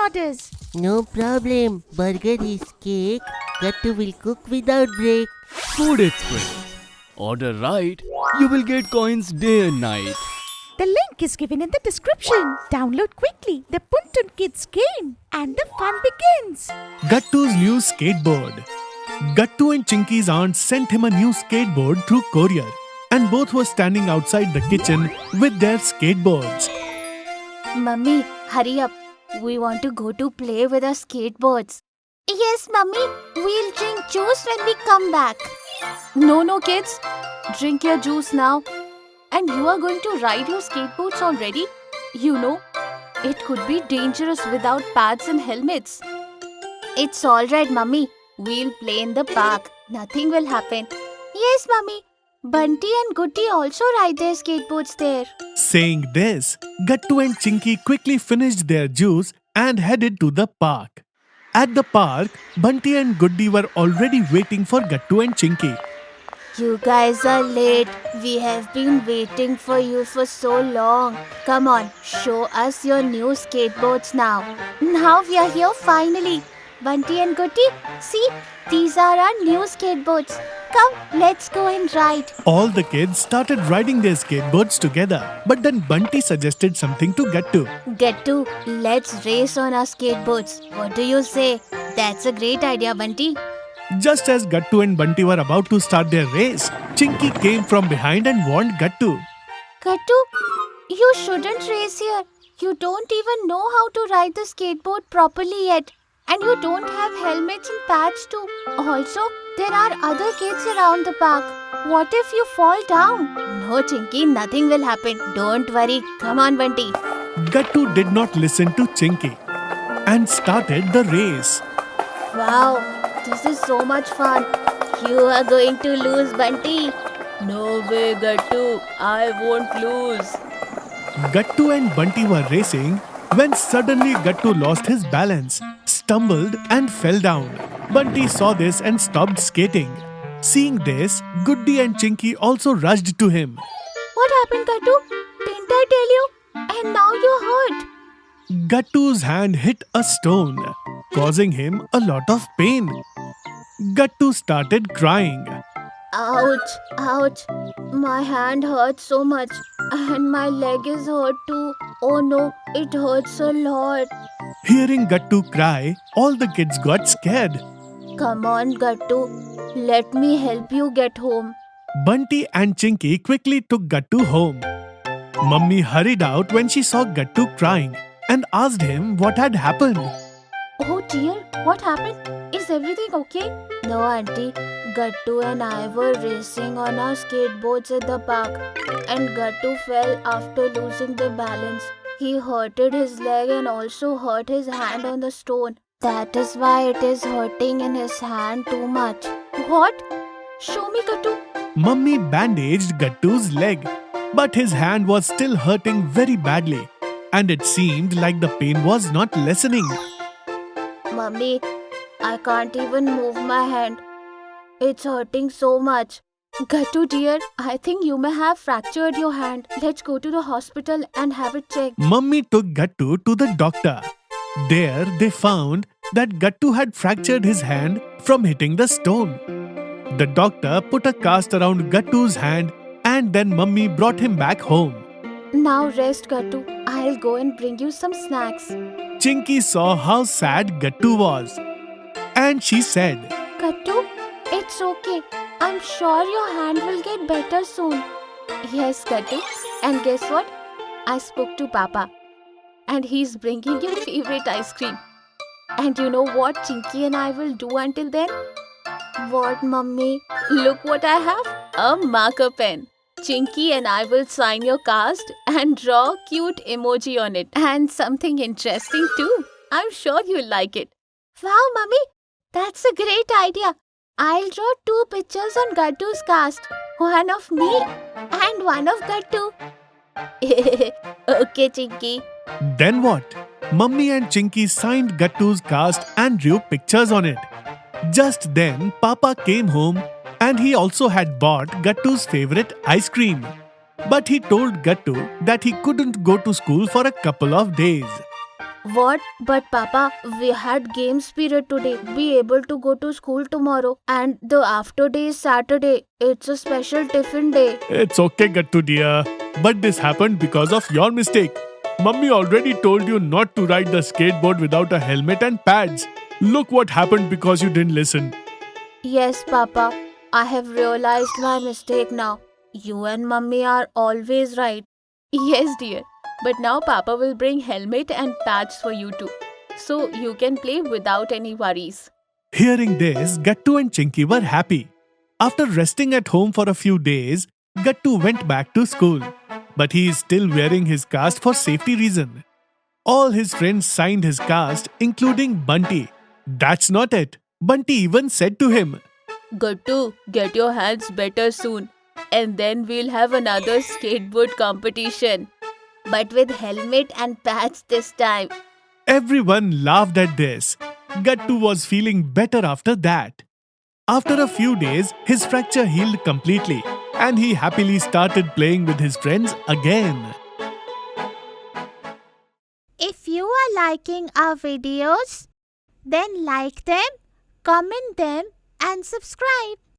orders. No problem. Burger is cake. Gattu will cook without break. Food Express. Order right, you will get coins day and night. The link is given in the description. Download quickly the Puntun Kids game and the fun begins. Gattu's new skateboard. Gattu and Chinky's aunt sent him a new skateboard through courier, and both were standing outside the kitchen with their skateboards. Mummy, hurry up. We want to go to play with our skateboards. Yes, Mummy. We'll drink juice when we come back. No, kids. Drink your juice now. And you are going to ride your skateboards already? You know, it could be dangerous without pads and helmets. It's alright, Mummy. We'll play in the park. Nothing will happen. Yes, Mummy. Bunty and Goody also ride their skateboards there. Saying this, Gattu and Chinky quickly finished their juice and headed to the park. At the park, Bunty and Goody were already waiting for Gattu and Chinky. You guys are late. We have been waiting for you for so long. Come on, show us your new skateboards now. Now we are here finally. Bunty and Goody, see, these are our new skateboards. Come, let's go and ride. All the kids started riding their skateboards together, but then Bunty suggested something to Gattu. Gattu, let's race on our skateboards. What do you say? That's a great idea, Bunty. Just as Gattu and Bunty were about to start their race, Chinky came from behind and warned Gattu. Gattu, you shouldn't race here. You don't even know how to ride the skateboard properly yet. And you don't have helmets and pads too. Also, there are other kids around the park. What if you fall down? No, Chinky, nothing will happen. Don't worry. Come on, Bunty. Gattu did not listen to Chinky and started the race. Wow, this is so much fun. You are going to lose, Bunty. No way, Gattu. I won't lose. Gattu and Bunty were racing when suddenly Gattu lost his balance, stumbled and fell down. Bunty saw this and stopped skating. Seeing this, Goody and Chinky also rushed to him. What happened, Gattu? Didn't I tell you? And now you're hurt. Gattu's hand hit a stone, causing him a lot of pain. Gattu started crying. Ouch, ouch. My hand hurts so much. And my leg is hurt too. Oh no, it hurts a lot. Hearing Gattu cry, all the kids got scared. Come on, Gattu. Let me help you get home. Bunty and Chinky quickly took Gattu home. Mummy hurried out when she saw Gattu crying and asked him what had happened. Oh dear, what happened? Is everything okay? No, Auntie. Gattu and I were racing on our skateboards at the park. And Gattu fell after losing the balance. He hurted his leg and also hurt his hand on the stone. That is why it is hurting in his hand too much. What? Show me, Gattu. Mummy bandaged Gattu's leg, but his hand was still hurting very badly, and it seemed like the pain was not lessening. Mummy, I can't even move my hand. It's hurting so much. Gattu dear, I think you may have fractured your hand. Let's go to the hospital and have it checked. Mummy took Gattu to the doctor. There they found that Gattu had fractured his hand from hitting the stone. The doctor put a cast around Gattu's hand and then Mummy brought him back home. Now rest, Gattu. I'll go and bring you some snacks. Chinky saw how sad Gattu was, and she said, Gattu, it's okay. I'm sure your hand will get better soon. Yes, Gattu. And guess what? I spoke to Papa. And he's bringing your favorite ice cream. And you know what Chinky and I will do until then? What, Mummy? Look what I have. A marker pen. Chinky and I will sign your cast and draw cute emoji on it. And something interesting too. I'm sure you'll like it. Wow, Mummy. That's a great idea. I'll draw 2 pictures on Gattu's cast. One of me and one of Gattu. Okay, Chinky. Then what? Mummy and Chinky signed Gattu's cast and drew pictures on it. Just then, Papa came home and he also had bought Gattu's favorite ice cream. But he told Gattu that he couldn't go to school for a couple of days. What? But Papa, we had games period today. Be able to go to school tomorrow. And the after day is Saturday. It's a special tiffin day. It's okay, Gattu dear. But this happened because of your mistake. Mummy already told you not to ride the skateboard without a helmet and pads. Look what happened because you didn't listen. Yes, Papa. I have realized my mistake now. You and Mummy are always right. Yes, dear. But now Papa will bring helmet and pads for you too. So you can play without any worries. Hearing this, Gattu and Chinky were happy. After resting at home for a few days, Gattu went back to school. But he is still wearing his cast for safety reason. All his friends signed his cast, including Bunty. That's not it. Bunty even said to him, Gattu, get your hands better soon. And then we'll have another skateboard competition. But with helmet and pads this time. Everyone laughed at this. Gattu was feeling better after that. After a few days, his fracture healed completely and he happily started playing with his friends again. If you are liking our videos, then like them, comment them and subscribe.